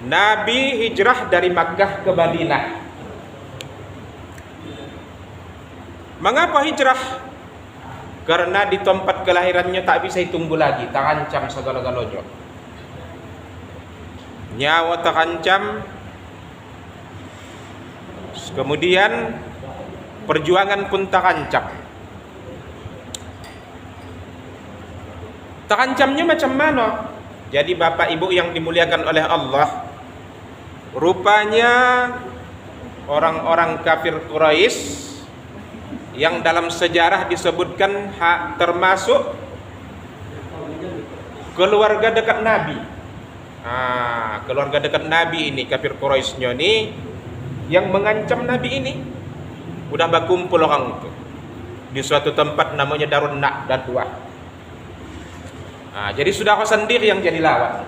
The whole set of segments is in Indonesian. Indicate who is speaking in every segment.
Speaker 1: Nabi hijrah dari Makkah ke Madinah. Mengapa hijrah? Karena di tempat kelahirannya tak bisa ditunggu lagi, terancam segala-galanya. Nyawa terancam, kemudian perjuangan pun terancam. Terancamnya macam mana? Jadi Bapak Ibu yang dimuliakan oleh Allah, rupanya orang-orang kafir Quraisy yang dalam sejarah disebutkan termasuk keluarga dekat Nabi. Keluarga dekat Nabi ini, kafir Quraisynya ini yang mengancam Nabi ini. Udah berkumpul orang itu di suatu tempat namanya Darun Nadwah. Jadi saudara sendiri yang jadi lawan.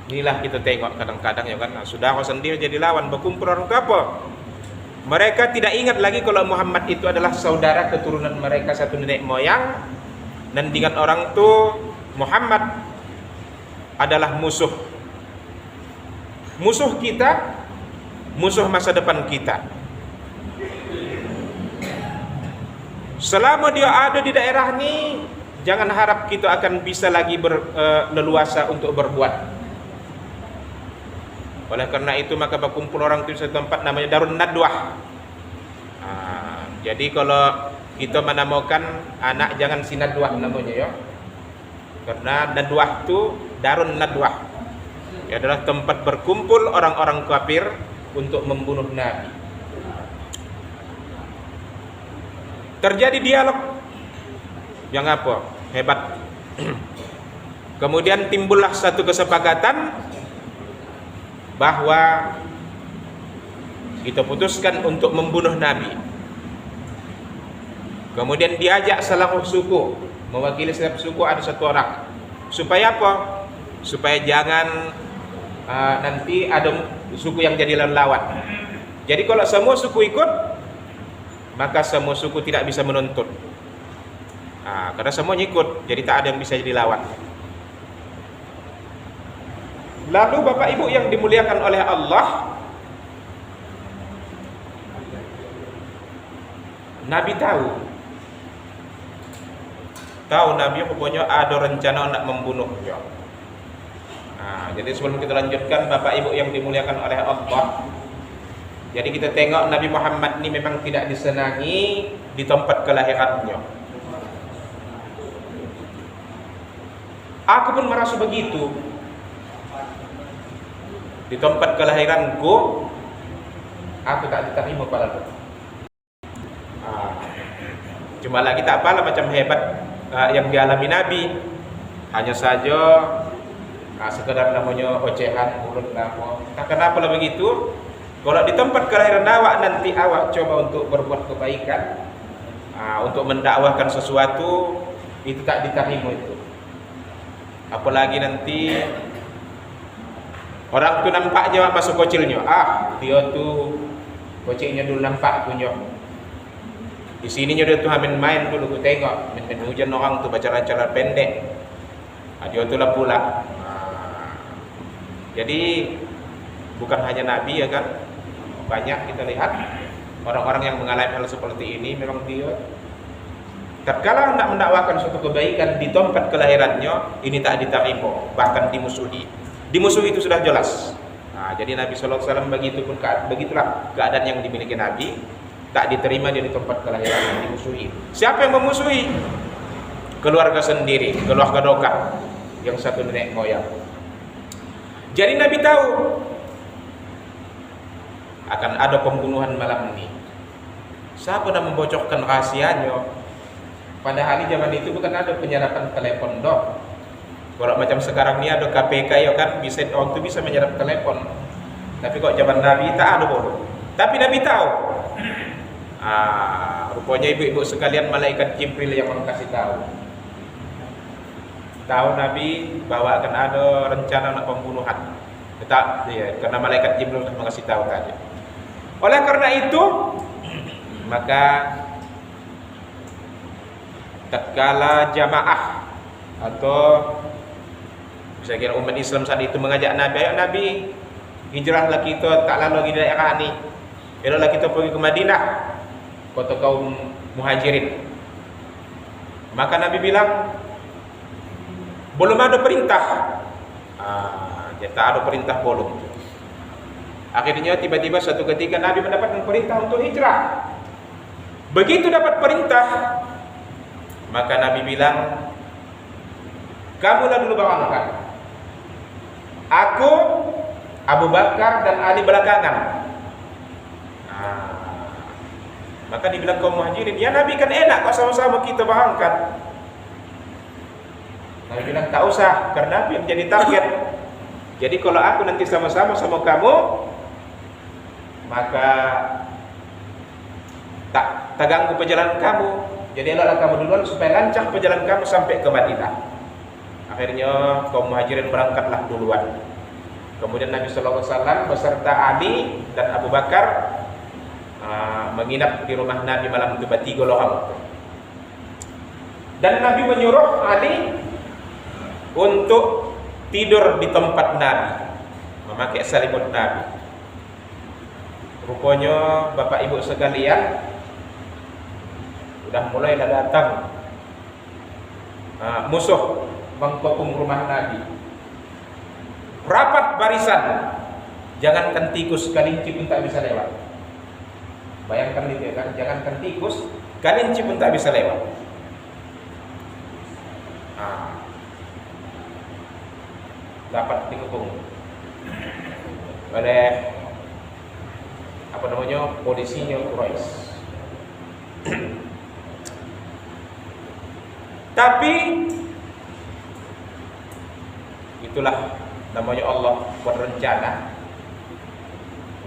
Speaker 1: Inilah kita tengok kadang-kadang ya kan, saudara sendiri jadi lawan, berkumpul orang apa? Mereka tidak ingat lagi kalau Muhammad itu adalah saudara keturunan mereka satu nenek moyang, dan dengan orang itu Muhammad adalah musuh kita, musuh masa depan kita. Selama dia ada di daerah ini, jangan harap kita akan bisa lagi leluasa untuk berbuat. Oleh karena itu maka berkumpul orang itu di satu tempat namanya Darun Nadwah. Jadi kalau kita menamakan anak jangan si Nadwah namanya ya. Karena Nadwah itu Darun Nadwah. Ia adalah tempat berkumpul orang-orang kafir untuk membunuh Nabi. Terjadi dialog yang apa? Hebat. Kemudian timbullah satu kesepakatan bahwa kita putuskan untuk membunuh Nabi. Kemudian diajak salah suku, mewakili setiap suku ada satu orang. Supaya apa? Supaya jangan nanti ada suku yang jadi lawan. Jadi kalau semua suku ikut, maka semua suku tidak bisa menuntut. Karena semuanya ikut, jadi tak ada yang bisa jadi lawan. Lalu Bapak Ibu yang dimuliakan oleh Allah, Nabi tahu Nabi pokoknya ada rencana nak membunuhnya. Jadi sebelum kita lanjutkan Bapak Ibu yang dimuliakan oleh Allah, jadi kita tengok Nabi Muhammad ini memang tidak disenangi di tempat kelahirannya. Aku pun merasa begitu. Di tempat kelahiranku, aku tak diterima pada itu. Cuma lagi tak apalah macam hebat yang dialami Nabi. Hanya saja sekedar namanya ocehan mulut nama. Kenapa lah begitu? Kalau di tempat kelahiran awak nanti awak coba untuk berbuat kebaikan, untuk mendakwahkan sesuatu, itu tak diterima itu. Apalagi nanti orang tu nampaknya masuk kocilnya. Dia tu kocilnya dulu nampak punya. Di sininya dia tu main dulu ku tengok, main hujan orang tu baca acara pendek. Dia tu lah pula. Jadi bukan hanya Nabi ya kan, banyak kita lihat orang-orang yang mengalami hal seperti ini memang dia tatkala hendak mendakwakan suatu kebaikan di tempat kelahirannya, ini tak diterima, bahkan dimusuhi. Dimusuhi itu sudah jelas. Jadi Nabi SAW begitulah keadaan yang dimiliki Nabi, tak diterima dia di tempat kelahiran, dimusuhi. Siapa yang memusuhi? Keluarga sendiri, keluarga Dokar yang satu nenek moyang. Jadi Nabi tahu akan ada pembunuhan malam ini. Siapa yang membocorkan rahasianya? Padahal di zaman itu bukan ada penyerapan telepon dok. Kalau macam sekarang ini ada KPK ya kan, bisa orang itu bisa menyerap telepon. Tapi kok zaman Nabi tak ada bodoh. Tapi Nabi tahu. Rupanya ibu-ibu sekalian, malaikat Jibril yang kasih tahu. Tahu Nabi bahwa akan ada rencana nak pembunuhan. Karena malaikat Jibril sudah mengasih tahu tadi. Oleh karena itu, maka tatkala jamaah atau Saya kira umat Islam saat itu mengajak Nabi, ayo Nabi, hijrahlah kita, tak lalu lagi daerah ini. Eloklah kita pergi ke Madinah, kota kaum muhajirin. Maka Nabi bilang, belum ada perintah. Tak ada perintah belum. Akhirnya tiba-tiba suatu ketika Nabi mendapatkan perintah untuk hijrah. Begitu dapat perintah, maka Nabi bilang, kamulah dulu berangkat. Aku, Abu Bakar dan Ali belakangan. Maka dibilang kaum muhajirin, ya Nabi kan enak kok sama-sama kita berangkat. Nabi bilang tak usah, karena Nabi yang jadi target. Jadi kalau aku nanti sama-sama sama kamu, maka tak ganggu perjalanan kamu. Jadi eloklah kamu duluan supaya lancar perjalanan kamu sampai ke Madinah. Akhirnya kaum muhajirin berangkatlah duluan. Kemudian Nabi SAW beserta Ali dan Abu Bakar menginap di rumah Nabi malam itu bertiga loham. Dan Nabi menyuruh Ali untuk tidur di tempat Nabi, memakai selimut Nabi. Rupanya Bapak Ibu sekalian, udah mulai datang musuh mengepung rumah Nabi. Rapat barisan, jangankan tikus, kelinci pun tak bisa lewat. Bayangkan itu kan, jangankan tikus, kelinci pun tak bisa lewat. Dapat dikepung oleh polisinya Quraisy. Tapi itulah namanya Allah berencana.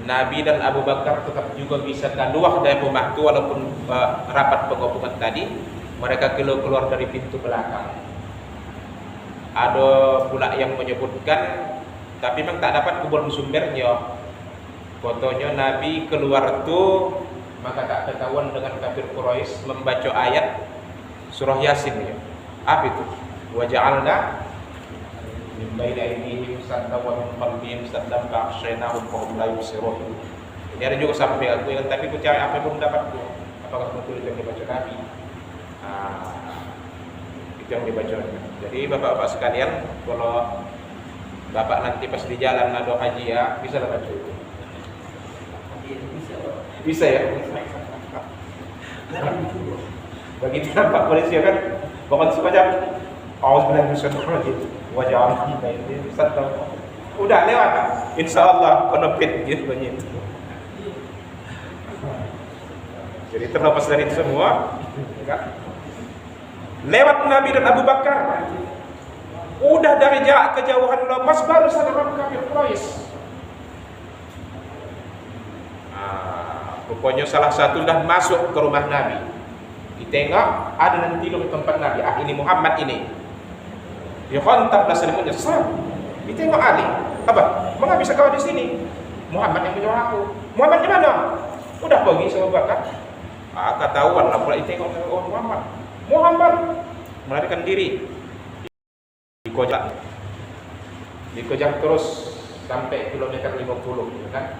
Speaker 1: Nabi dan Abu Bakar tetap juga bisa keluar dari rumah itu walaupun rapat pengepungan tadi. Mereka keluar dari pintu belakang. Ada pula yang menyebutkan, tapi memang tak dapat kubur sumbernya. Fotonya Nabi keluar itu, maka tak ketahuan dengan kafir Quraisy membaca ayat surah Yasin ya. Apa itu? Wa ja'alna min baini aydihim saddan wa min khalfihim saddan fa'aghshaynahum fa hum la yubsirun. Ini ada juga sampai aku yang tapi ku cari apa pun dapat tu. Apakah betul itu yang dibaca Nabi? Itu yang dibaca. Jadi bapak-bapak sekalian, kalau bapak nanti pas di jalan ada haji ya, bisa baca itu. Bisa ya. Begitu nampak polisi kan, bahkan semacam auzubillahi minasyaitonir rajim. Wajah ini sadar. Udah lewat, insyaallah konopit gitu bunyi. Jadi terlepas dari itu semua, kan? Lewat Nabi dan Abu Bakar. Udah dari jarak kejauhan lepas baru sadar orang kafir Quraisy. Rupanya salah satu dah masuk ke rumah Nabi. Ditengok ada nanti di tempat Nabi. Ini Muhammad ini. Dia kontaklah selimutnya. Ditengok Ali. Apa? Mengapa bisa kau di sini? Muhammad yang menyuruh aku. Muhammad di mana? Udah pergi sama Bakar. Ketahuan lah pula ditengok Muhammad melarikan diri. Dikojak terus sampai kilometer 50 kan?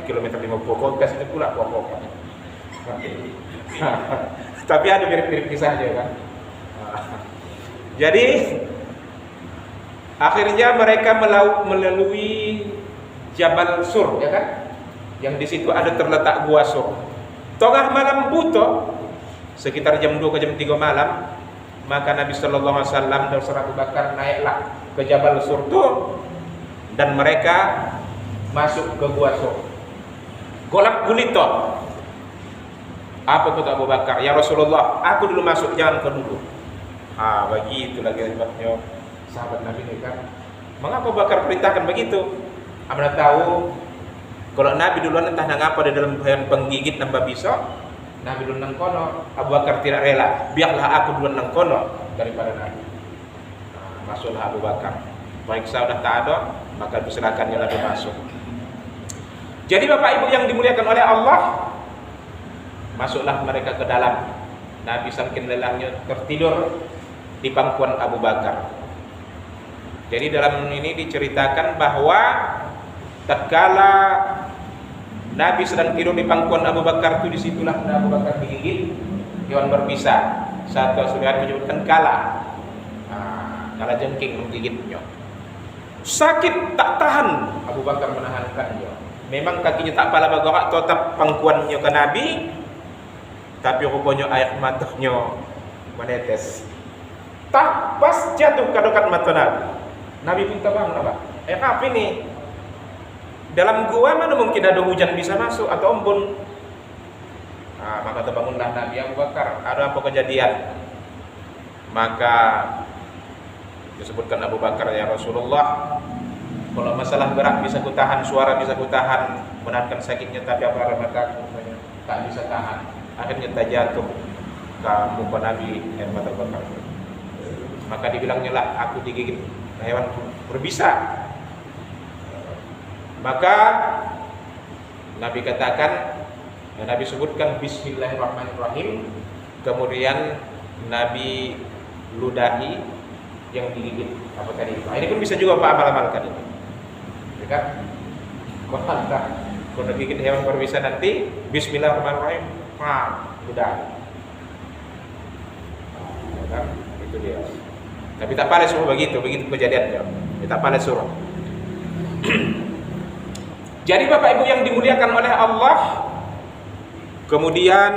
Speaker 1: Kilometer 50 kau kasih itu pula pokok. Tapi ada mirip-mirip kisahnya kan. Jadi akhirnya mereka melalui Jabal Sur ya kan? Yang di situ ada terletak gua Sur. Tengah malam buta sekitar jam 2 ke jam 3 malam, maka Nabi sallallahu alaihi wasallam dan Abu Bakar naiklah ke Jabal Sur itu dan mereka masuk ke gua Sur. Golak gulito. Apa kata Abu Bakar? Ya Rasulullah, aku dulu masuk, jangan kau dulu. Begitu lagi hebatnya sahabat Nabi ini kan. Mengapa Abu Bakar perintahkan begitu? Anda tahu kalau Nabi duluan entah ngapa di dalam bahan penggigit nambah bisa, Nabi duluan nang kono, Abu Bakar tidak rela. Biarlah aku duluan nang kono daripada Nabi. Masuklah Abu Bakar. Baik sudah tak ada, maka silakan Nabi masuk. Jadi Bapak Ibu yang dimuliakan oleh Allah, masuklah mereka ke dalam. Nabi saking lelahnya tertidur di pangkuan Abu Bakar. Jadi dalam ini diceritakan bahwa tatkala Nabi sedang tidur di pangkuan Abu Bakar itu, disitulah Abu Bakar digigit hewan berbisa. Satu riwayat menyebutkan kala. Kala jengking menggigitnya. Sakit tak tahan Abu Bakar menahankannya. Memang kakinya tak pala bergerak, tetap pangkuannya ke Nabi, tapi rupanya air matanya menetes. Tak pas jatuh ke dekat mata Nabi. Nabi minta bangun apa? Apa ini? Dalam gua mana mungkin ada hujan bisa masuk atau embun? Maka terbangunlah Nabi Abu Bakar. Ada apa kejadian? Maka disebutkan Abu Bakar, ya Rasulullah, kalau masalah gerak bisa kutahan, suara bisa kutahan, menahan sakitnya, tapi apa mataku tak bisa tahan. Akhirnya terjatuh ke muka Nabi air mata Bakar. Maka dibilangnya lah, aku digigit hewan berbisa. Maka Nabi katakan, Nabi sebutkan Bismillahirrahmanirrahim. Kemudian Nabi ludahi yang digigit apa tadi. Ini pun bisa juga Pak amal-amalkan itu. Ya kan? Kalau gigit hewan berbisa nanti Bismillahirrahmanirrahim, ludahi. Ya kan? Itu dia. Tapi tak boleh suruh begitu kejadiannya. Tak boleh suruh. Jadi Bapak Ibu yang dimuliakan oleh Allah, kemudian